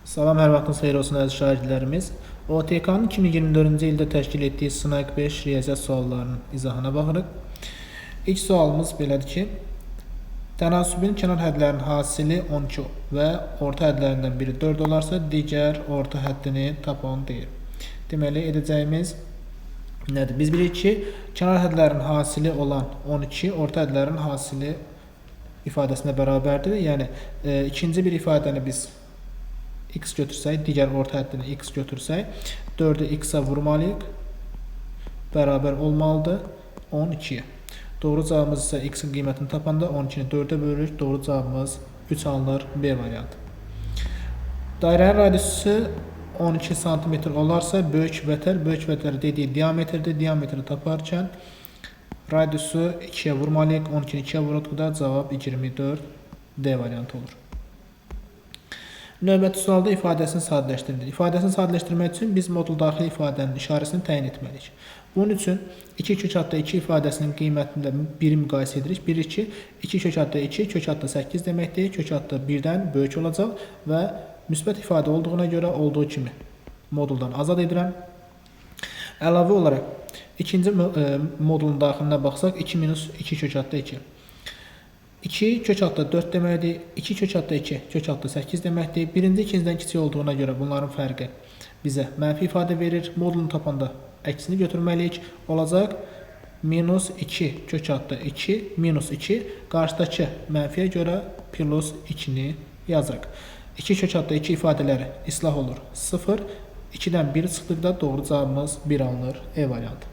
Salam, hər vaxtınız xeyir olsun əziz şagirdlərimiz. OTK-nın 2024-cü ildə təşkil etdiyi Sınaq 5 riyaziyyat suallarının izahına baxırıq. İlk sualımız belədir ki, tənasübün kənar hədlərinin hasili 12 və orta hədlərindən biri 4 olarsa, digər orta həddini tapın deyir. Deməli, edəcəyimiz nədir? Biz bilirik ki, kənar hədlərin hasili olan 12, orta hədlərin hasili ifadəsinə bərabərdir. Yəni, ikinci bir ifadəni biz x götürsək, digər orta həddini x götürsək, 4-ü x-a vurmalıyıq. Bərabər olmalıdır 12-yə. Doğru cavabımız isə x-in qiymətini tapanda 12-ni 4-ə bölürük. Doğru cavabımız 3 alınır, B variantı. Dairənin radiusu 12 cm olarsa, böyük vətər dediyi diametrdir. Diametri taparkən radiusu 2-yə vurmalıyıq. 12-ni 2-yə vurduqda cavab 24, D variantı olur. Növbəti sualda ifadəsini sadələşdirilir. İfadəsini sadələşdirmək üçün biz modul daxili ifadənin işarəsini təyin etməliyik. Bunun üçün 2 kök adda 2 ifadəsinin qiymətində 1-i müqayisə edirik. Bilirik ki, 2 kök adda 2, kök adda 8 deməkdir. Kök adda 1-dən böyük olacaq və müsbət ifadə olduğuna görə olduğu kimi moduldan azad edirəm. Əlavə olaraq, ikinci modulun daxilinə baxsaq, 2 minus 2 kök adda 2. 2 kök adda 4 deməkdir, 2 kök adda 2 kök adda 8 deməkdir. Birinci ikincidən kiçik olduğuna görə bunların fərqi bizə mənfi ifadə verir. Modulunu tapanda əksini götürməliyik. Olacaq minus 2 kök adda 2 minus 2. Qarşıdakı mənfiyə görə plus 2-ni yazırıq. 2 kök adda 2 ifadələri islah olur 0. 2-dən 1 çıxdıqda doğru cavabımız 1 alınır, E variantı.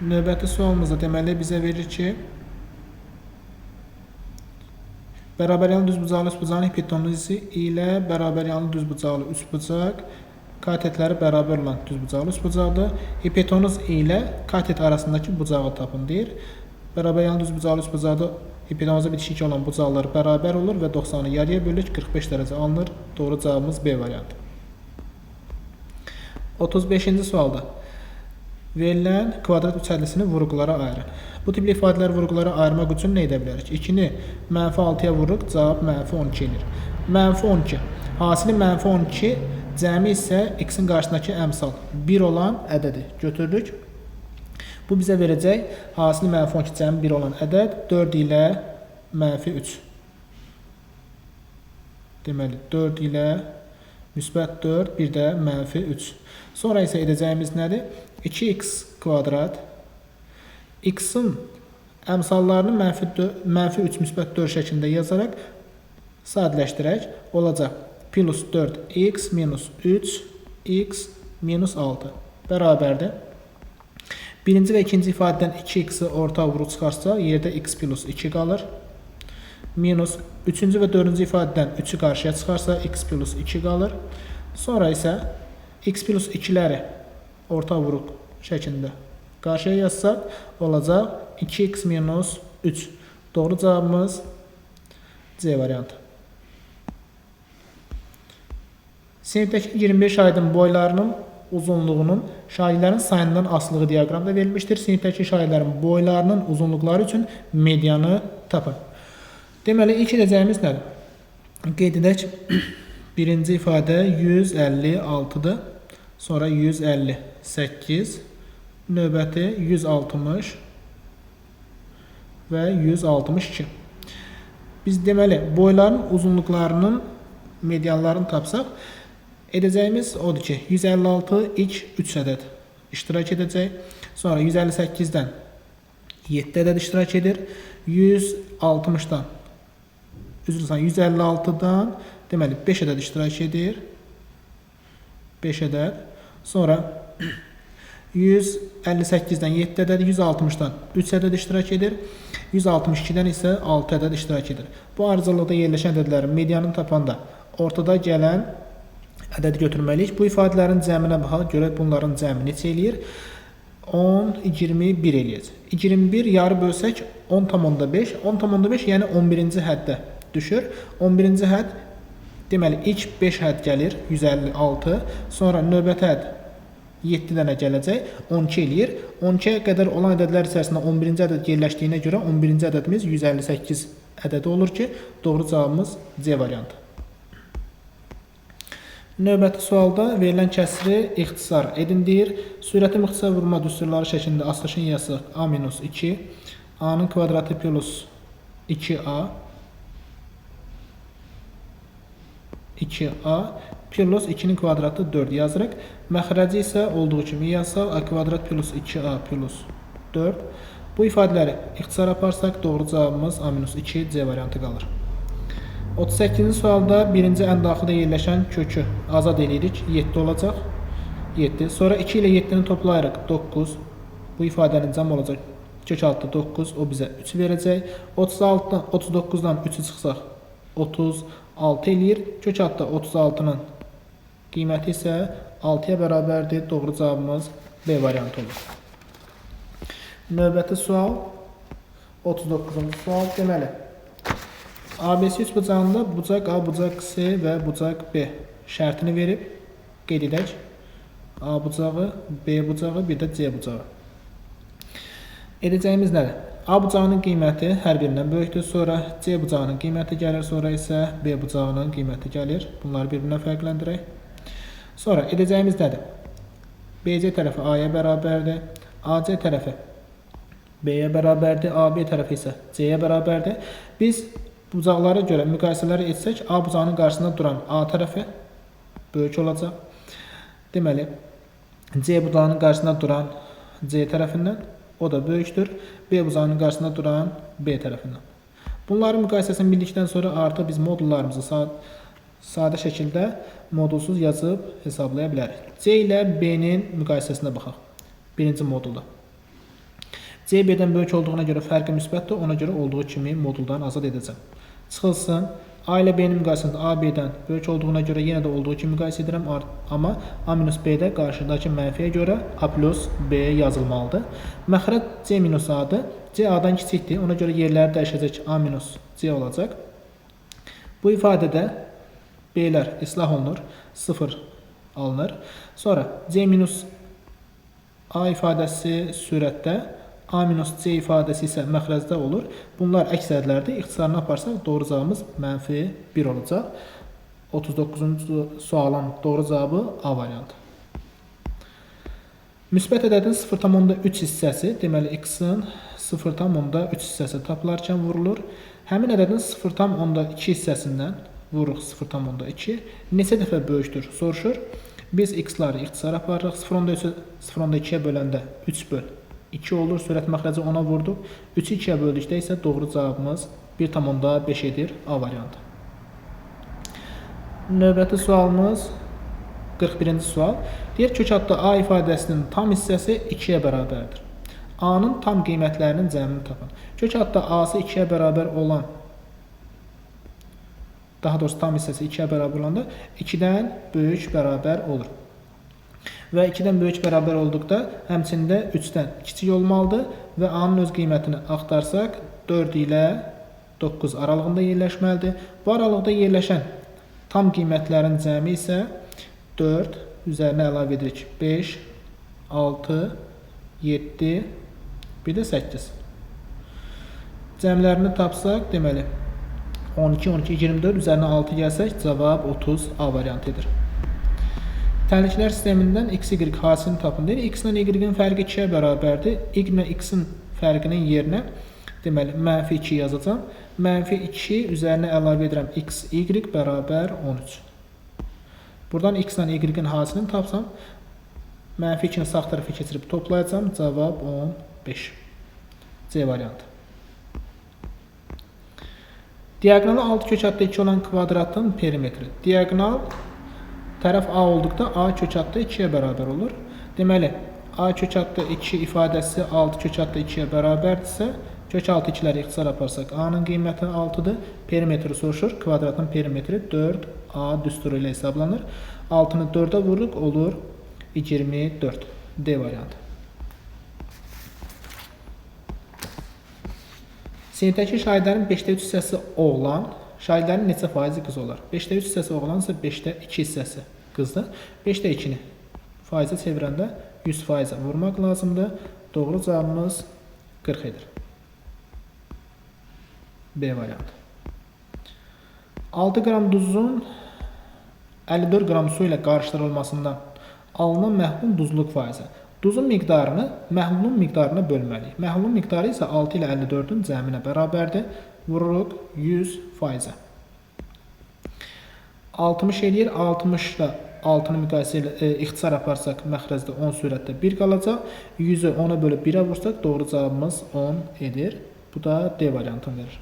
Növbəti sualımızda deməli bizə verir ki, bərabər yanlı düzbucaqlı üçbucağın hipotenuzu ilə bərabər yanlı düzbucaqlı üçbucaq katetləri bərabər olan düzbucaqlı üçbucaqdır. Hipotenuz ilə katet arasındakı bucağı tapın deyir. Bərabər yanlı düzbucaqlı üçbucaqda hipotenuza bitişik olan bucaqlar bərabər olur və 90-ı yarıya bölürük, 45 dərəcə alınır. Doğru cavabımız B variantı. 35-ci sualda verilən kvadrat üçhədlisini vurğulara ayırın. Bu tipli ifadələri vurğulara ayırmaq üçün nə edə bilərik? 2-ni mənfi 6-ya vururuq, cavab mənfi 12 edir. Mənfi 12. Hasili mənfi 12, cəmi isə x-in qarşısındakı əmsal 1 olan ədədi götürürük. Bu bizə verəcək hasili mənfi 12, cəmi 1 olan ədəd 4 ilə mənfi 3. Deməli, 4 ilə müsbət 4, bir də mənfi 3. Sonra isə edəcəyimiz nədir? 2x kvadrat x-in əmsallarını mənfi 3 müsbət 4 şəklində yazaraq sadələşdirək. Olacaq plus 4x minus 3x minus 6 bərabərdir. Birinci və ikinci ifadədən 2x-i orta vuruq çıxarsa, yerdə x plus 2 qalır. Minus 3-cü və 4-cü ifadədən 3-ü qarşıya çıxarsa, x plus 2 qalır. Sonra isə x plus 2-ləri orta vuruq şəklində qarşıya yazsaq, olacaq 2x minus 3. Doğru cavabımız C variantı. Sinifdəki 21 şagirdin boylarının uzunluğunun şagirdlərin sayından asılığı diaqramda verilmişdir. Sinifdəki şagirdlərin boylarının uzunluqları üçün medianı tapın. Deməli, ilk edəcəyimiz nədir? Qeyd edək, birinci ifadə 156-dır. Sonra 158, növbəti 160 və 162. Biz deməli, boyların uzunluqlarının medianlarını tapsaq, edəcəyimiz odur ki, 156 ilk 3 ədəd iştirak edəcək. Sonra 158-dən 7 ədəd iştirak edir. 160-dan, 156-dan deməli 5 ədəd iştirak edir. 5 ədəd. Sonra 158-dən 7 ədəd, 160-dan 3 ədəd iştirak edir. 162-dən isə 6 ədəd iştirak edir. Bu arıcılıqda yerləşən ədədlərin medianını tapanda ortada gələn ədədi götürməliyik. Bu ifadələrin cəminə baxaq, görək bunların cəmi neçə eləyir? 10, 21 eləyəcək. 21 yarı bölsək 10,5. 10,5 yəni 11-ci həddə düşür. 11-ci hədd deməli, ilk 5 hədd gəlir, 156, sonra növbəti hədd 7 dənə gələcək, 12 eləyir. 12-yə qədər olan ədədlər içərisində 11-ci ədəd yerləşdiyinə görə 11-ci ədədimiz 158 ədədi olur ki, doğru cavabımız C variantı. Növbəti sualda verilən kəsri ixtisar edin deyir. Sürəti müxtəsər vurma düsturları şəklində asılışın yazsaq A-2, A-nın kvadratı plus 2A, 2A plus 2'nin kvadratı 4 yazırıq. Məxrəci isə olduğu kimi yazsaq A kvadrat plus 2A plus 4. Bu ifadələri ixtisar aparsaq doğru cavabımız A-2 C variantı qalır. 38-ci sualda birinci ən daxildə yerləşən kökü azad edirik. 7 olacaq. 7. Sonra 2 ilə 7-ni toplayırıq. 9. Bu ifadənin cəm olacaq. Kök altı 9. O bizə 3 verəcək. 39-dan 3'ü çıxsaq 36 eləyir. Kök altı 36'nın qiyməti isə 6'ya bərabərdir. Doğru cavabımız B variantı olur. Növbəti sual 39-cu sual deməli. ABC üçbucağında bucaq A, bucaq C və bucaq B şərtini verib qeyd edək. A bucağı, B bucağı, bir də C bucağı. Edəcəyimiz nədir? A bucağının qiyməti hər birindən böyükdür. Sonra C bucağının qiyməti gəlir. Sonra isə B bucağının qiyməti gəlir. Bunları bir-birinə fərqləndirək. Sonra edəcəyimiz nədir? BC tərəfi A-ya bərabərdir. AC tərəfi B-yə bərabərdir. AB tərəfi isə C-yə bərabərdir. Biz bucaqlara görə müqayisələri etsək, A bucağının qarşısında duran A tərəfi böyük olacaq. Deməli, C bucağının qarşısında duran C tərəfindən o da böyükdür. B bucağının qarşısında duran B tərəfindən. Bunların müqayisəsini bildikdən sonra artıq biz modullarımızı sadə şəkildə modulsuz yazıb hesablaya bilərik. C ilə B-nin müqayisəsinə baxaq. Birinci modulda. C B-dən böyük olduğuna görə fərqi müsbətdir. Ona görə olduğu kimi moduldan azad edəcəm. Çıxılsın. A ilə B-nin müqayisəsində A B-dən böyük olduğuna görə yenə də olduğu kimi müqayisə edirəm. Amma A-B-də qarşıdakı mənfiyə görə A plus B yazılmalıdır. Məxrəc C minus A-dır. C A-dan kiçikdir. Ona görə yerləri dəyişəcək A minus C olacaq. Bu ifadədə B-lər islah olunur. 0 alınır. Sonra C minus A ifadəsi sürətdə, A minus C ifadəsi isə məxrəcdə olur. Bunlar əks ədlərdir. İxtisarını aparsaq doğru cavabımız -1 olacaq. 39-cu sualın doğru cavabı A variantı. Müsbət ədədin 0,3 hissəsi, deməli x-in 0,3 hissəsi tapılarkən vurulur. Həmin ədədin 0,2 hissəsindən vururuq 0,2. Neçə dəfə böyükdür soruşur. Biz x-ları ixtisar aparırıq. 0,2'ye böləndə 3 böl 2 olur. Sürət məxrəci 10'a vurduq. 3'ü 2'ye böldükdə isə doğru cavabımız 1,5 edir. A variantı. Növbəti sualımız 41-ci sual. Deyir kök adda A ifadəsinin tam hissəsi 2'ye bərabərdir. A-nın tam qiymətlərinin cəmini tapın. Kök adda A-sı 2'ye bərabər olan, daha doğrusu tam hissəsi 2'ye bərabər olanda 2'dən böyük bərabər olur. Və 2'dən böyük bərabər olduqda həmçində 3'dən kiçik olmalıdır və A-nın öz qiymətini axtarsaq 4 ilə 9 aralığında yerləşməlidir. Bu aralıqda yerləşən tam qiymətlərin cəmi isə 4 üzərinə əlavə edirik. 5, 6, 7, bir də 8. Cəmlərini tapsaq, deməli 12, 12, 24 üzərinə 6 gəlsək cavab 30 A variantıdır. Tənliklər sistemindən x, y hasilini tapın deyir. X ilə y-in fərqi 2'ye bərabərdir. Y ilə x-in fərqinin yerinə deməli -2 yazacağım. -2 üzərinə əlavə edirəm x, y bərabər 13. Buradan x ilə y-in hasilini tapsam, -2'ni sağ tərəfə keçirib toplayacağım. Cavab 15. C variantı. Diagonalı 6 kök adda 2 olan kvadratın perimetri. Diagonal tərəf A olduqda A kök adda 2'ye bərabər olur. Deməli, A kök adda 2 ifadəsi 6 kök adda 2'ye bərabərdirsə, kök altı 2'ləri ixtisar aparsaq A-nın qiyməti 6'dır. Perimetri soruşur. Kvadratın perimetri 4A düsturu ilə hesablanır. 6'nı 4'e vururuq, olur 24. D variantı. Sinifdəki şahidlərin 5'də 3 hissəsi oğlan, şahidlərin neçə faizi qız olar? 5'də 3 hissəsi oğlansa 5'də 2 hissəsi qızdır. 5'də 2'ni faizə çevirəndə 100% vurmaq lazımdır. Doğru cavabımız 40 edir. B variantı. 6 qram duzun 54 qram su ilə qarışdırılmasından alınan məhlulun duzluq faizi. Duzun miqdarını məhlulun miqdarına bölməliyik. Məhlulun miqdarı isə 6 ilə 54-ün cəminə bərabərdir. Vururuq 100%. 60 eləyir. 60 ilə 6-nı müqayisə ilə ixtisar aparsaq məxrəcdə 10 sürətdə 1 qalacaq. 100-ü 10-a bölüb 1-ə vursaq doğru cavabımız 10 edir. Bu da D variantını verir.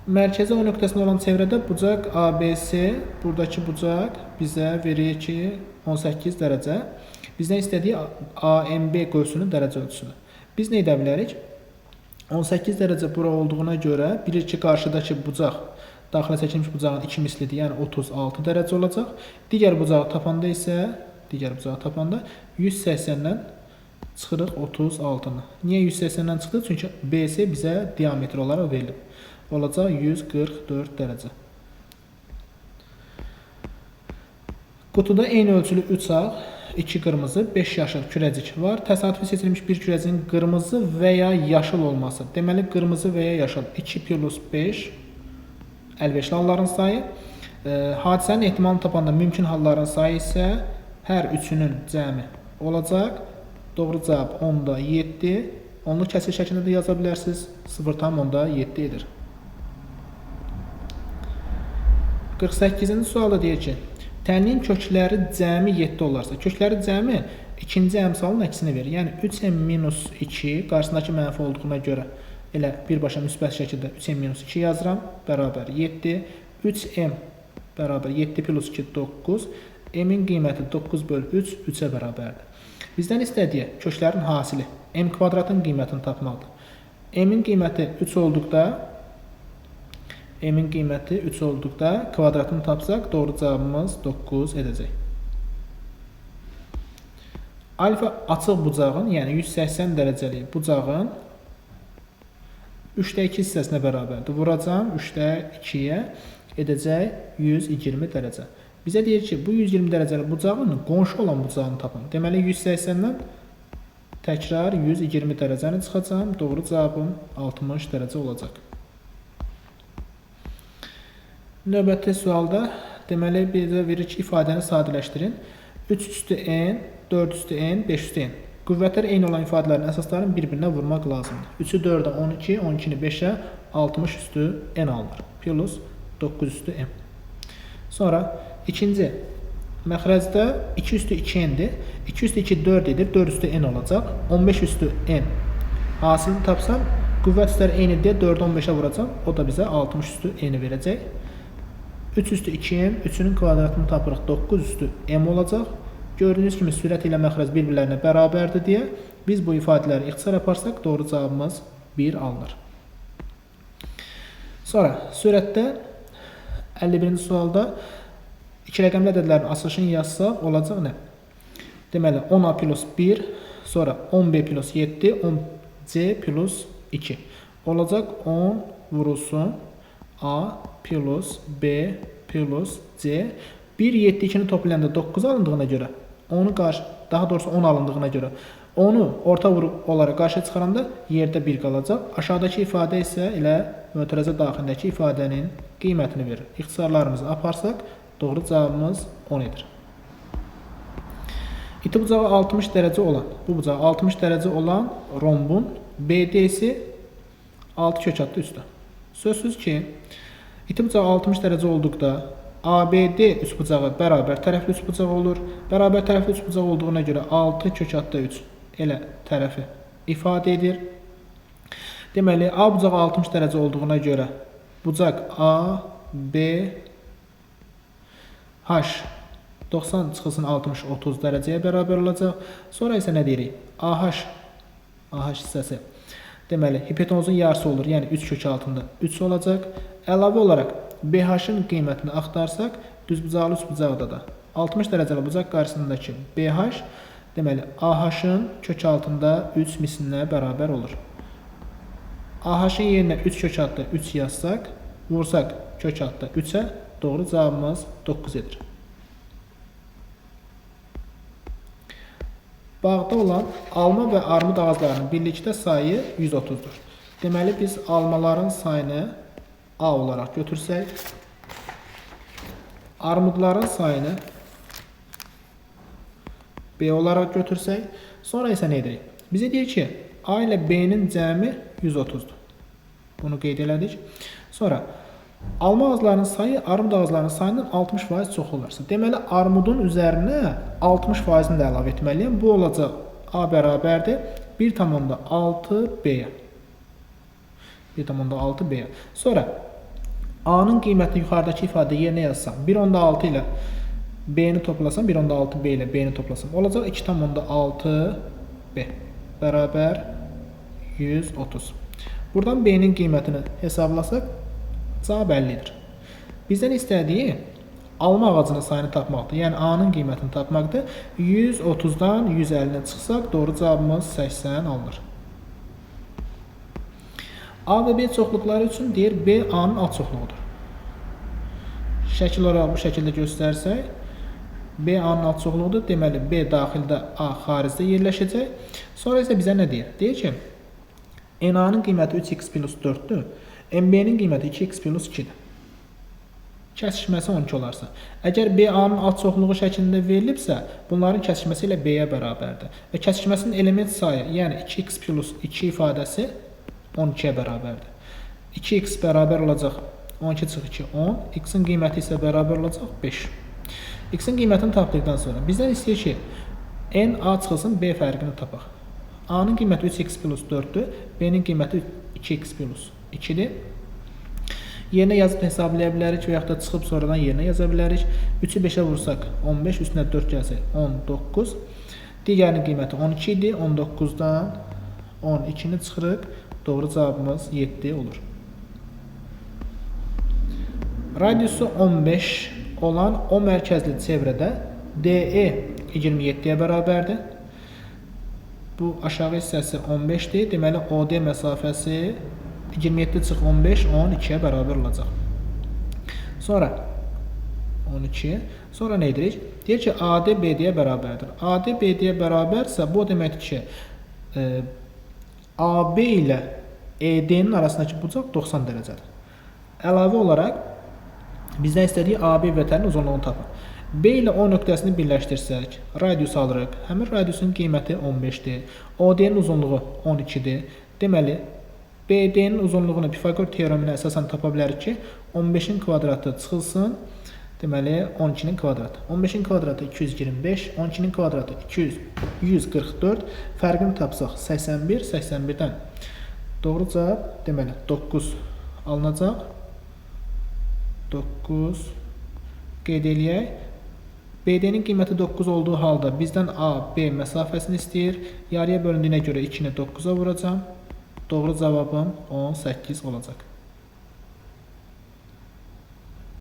Mərkəzi O nöqtəsində olan çevrədə bucaq ABC, buradakı bucaq bizə verir ki 18 dərəcə. Bizdən istədiyi AMB qövsünün dərəcə ölçüsüdür. Biz nə edə bilərik? 18 dərəcə bura olduğuna görə bilir ki, qarşıdakı bucaq daxilə çəkilmiş bucağın 2 mislidir, yəni 36 dərəcə olacaq. Digər bucağı tapanda isə 180-dən çıxırıq 36-nı. Niyə 180-dən çıxdı? Çünki BC bizə diametr olaraq verilib. Olacaq 144 dərəcə. Qutuda eyni ölçülü 3 ağ, 2 qırmızı, 5 yaşıl kürəcik var. Təsadüfi seçilmiş bir kürəcikin qırmızı və ya yaşıl olması. Deməli, qırmızı və ya yaşıl 2 plus 5 əlverişli halların sayı. Hadisənin ehtimalını tapanda mümkün halların sayı isə hər üçünün cəmi olacaq. Doğru cavab 10'da 7. Onlu kəsir şəklində də yaza bilərsiniz. 0,7 edir. 48-ci sualda deyir ki, tənliyin kökləri cəmi 7 olarsa, kökləri cəmi ikinci əmsalın əksini verir. Yəni 3m-2 qarşısındakı mənfi olduğuna görə elə birbaşa müsbət şəkildə 3m-2 yazıram, bərabər 7. 3m bərabər 7 plus 2 9. M-in qiyməti 9 bölü 3, 3-ə bərabərdir. Bizdən istədiyi köklərin hasili m kvadratın qiymətini tapmaqdır. M-in qiyməti 3 olduqda kvadratını tapsaq doğru cavabımız 9 edəcək. Alfa açıq bucağın, yəni 180 dərəcəlik bucağın 3-də 2 hissəsinə bərabərdir. Vuracam 3-də 2-yə edəcək 120 dərəcə. Bizə deyir ki, bu 120 dərəcəlik bucağın qonşu olan bucağını tapın. Deməli 180-dən təkrar 120 dərəcəni çıxacam. Doğru cavabım 60 dərəcə olacaq. Növbəti sualda deməli bizə verir ki, ifadəni sadələşdirin. 3 üstü n, 4 üstü n, 5 üstü n. Qüvvətlər eyni olan ifadələrin əsaslarını bir-birinə vurmaq lazımdır. 3'ü 4'ə 12, 12'ni 5'ə 60 üstü n alınır. Plus 9 üstü m. Sonra ikinci məxrəcdə 2 üstü 2n'dir. 2 üstü 2 4 edir. 4 üstü n olacaq. 15 üstü n. Hasilini tapsam qüvvət üstləri eyni deyə 4'ü 15'ə vuracam. O da bizə 60 üstü n verəcək. 3 üstü 2m, 3'ünün kvadratını tapırıq 9 üstü m olacaq. Gördüyünüz kimi sürət ilə məxrəc bir-birlərinə bərabərdir deyə biz bu ifadələri ixtisar aparsaq doğru cavabımız 1 alınır. Sonra sürətdə 51-ci sualda 2 rəqəmli ədədlərin açılışını yazsaq olacaq nə? Deməli 10a plus 1, sonra 10b plus 7, 10c plus 2. Olacaq 10 vurulsun a plus b plus c. 1, 7, 2'ni toplayanda 9 alındığına görə, daha doğrusu 10 alındığına görə, onu orta vuruq olaraq qarşıya çıxaranda yerdə 1 qalacaq. Aşağıdakı ifadə isə elə mötərizə daxilindəki ifadənin qiymətini verir. İxtisarlarımızı aparsaq, doğru cavabımız 10 edir. İti bucağı 60 dərəcə olan, bu bucağı 60 dərəcə olan rombun BD-si 6 kök adlı üstə. Sözsüz ki, iti bucağı 60 dərəcə olduqda ABD üçbucağı bərabər tərəfli üçbucaq olur. Bərabər tərəfli üçbucaq olduğuna görə 6 kök adda 3 elə tərəfi ifadə edir. Deməli, A bucağı 60 dərəcə olduğuna görə bucaq A, B, H 90 çıxılsın 60, 30 dərəcəyə bərabər olacaq. Sonra isə nə deyirik? AH hissəsi. Deməli, hipotenuzun yarısı olur, yəni 3 kök altında 3 olacaq. Əlavə olaraq BH-ın qiymətini axtarsaq, düzbucaqlı üçbucaqda da 60 dərəcəli bucaq qarşısındakı BH, deməli, AH-ın kök altında 3 mislinə bərabər olur. AH-ın yerinə 3 kök altında 3 yazsaq, vursaq kök altında 3-ə, doğru cavabımız 9 edir. Bağda olan alma və armud ağaclarının birlikdə sayı 130'dur. Deməli biz almaların sayını A olaraq götürsək, armudların sayını B olaraq götürsək, sonra isə nə edirik? Bizə deyir ki, A ilə B-nin cəmi 130-dur. Bunu qeyd elədik. Sonra alma ağızlarının sayı armud ağızlarının sayından 60% çox olarsa, deməli armudun üzərinə 60%-ni də əlavə etməliyəm. Bu olacaq A bərabərdir 1,6B-yə. 1,6B-yə. Sonra A-nın qiymətini yuxarıdakı ifadə yerinə yazsam, 1,6 ilə B-ni toplasam, 1,6B ilə B-ni toplasam, olacaq 2,6B bərabər 130. Buradan B-nin qiymətini hesablasaq, cavab 50-dir. Bizdən istədiyi alma ağacının sayını tapmaqdır. Yəni A-nın qiymətini tapmaqdır. 130-dan 150-nə çıxsaq, doğru cavabımız 80 alınır. A və B çoxluqları üçün deyir, B A-nın alt çoxluğudur. Şəkil olaraq bu şəkildə göstərsək, B A-nın alt çoxluğudur. Deməli, B daxildə, A xaricdə yerləşəcək. Sonra isə bizə nə deyir? Deyir ki, NA-nın qiyməti 3x plus 4-dür. MB-nin qiyməti 2x plus 2-dir. Kəsişməsi 12 olarsa. Əgər BA-nın alt çoxluğu şəklində verilibsə, bunların kəsişməsi ilə B-yə bərabərdir. Və kəsişməsinin element sayı, yəni 2x plus 2 ifadəsi 12-yə bərabərdir. 2x bərabər olacaq 12 çıx 2, 10. X-in qiyməti isə bərabər olacaq 5. X-in qiymətini tapdıqdan sonra bizdən istəyir ki, N A çıxılsın B fərqini tapaq. A-nın qiyməti 3x plus 4-dür. B-nin qiyməti 2x plus 2-dir. Yerinə yazıb hesablaya bilərik və yaxud da çıxıb sonradan yerinə yaza bilərik. 3-ü 5-ə vursaq 15, üstünə 4 gəlsək 19. Digərinin qiyməti 12 idi. 19-dan 12-ni çıxırıq. Doğru cavabımız 7 olur. Radiusu 15 olan O mərkəzli çevrədə DE 27-yə bərabərdir. Bu aşağı hissəsi 15-dir. Deməli, OD məsafəsi 27 çıx 15, 12-yə bərabər olacaq. Sonra 12. Sonra nə edirik? Deyir ki, AD BD-yə bərabərdir. AD BD-yə bərabərsə, bu deməkdir ki, AB ilə ED-nin arasındakı bucaq 90 dərəcədir. Əlavə olaraq, bizdən istədiyi AB vətənin uzunluğunu tapın. B ilə O nöqtəsini birləşdirsək, radius alırıq. Həmin radiusun qiyməti 15-dir. OD-nin uzunluğu 12-dir. Deməli, BD-nin uzunluğunu Pifagor teoreminə əsasən tapa bilərik ki, 15-in kvadratı çıxılsın. Deməli, 12-nin kvadratı. 15-in kvadratı 225, 12-nin kvadratı 144. Fərqini tapsaq 81, 81-dən doğru cavab, deməli, 9 alınacaq. 9 qeyd eləyək. BD-nin qiyməti 9 olduğu halda bizdən A, B məsafəsini istəyir. Yarıya bölündüyünə görə 2-ni 9-a vuracam. Doğru cavabım 18 olacaq.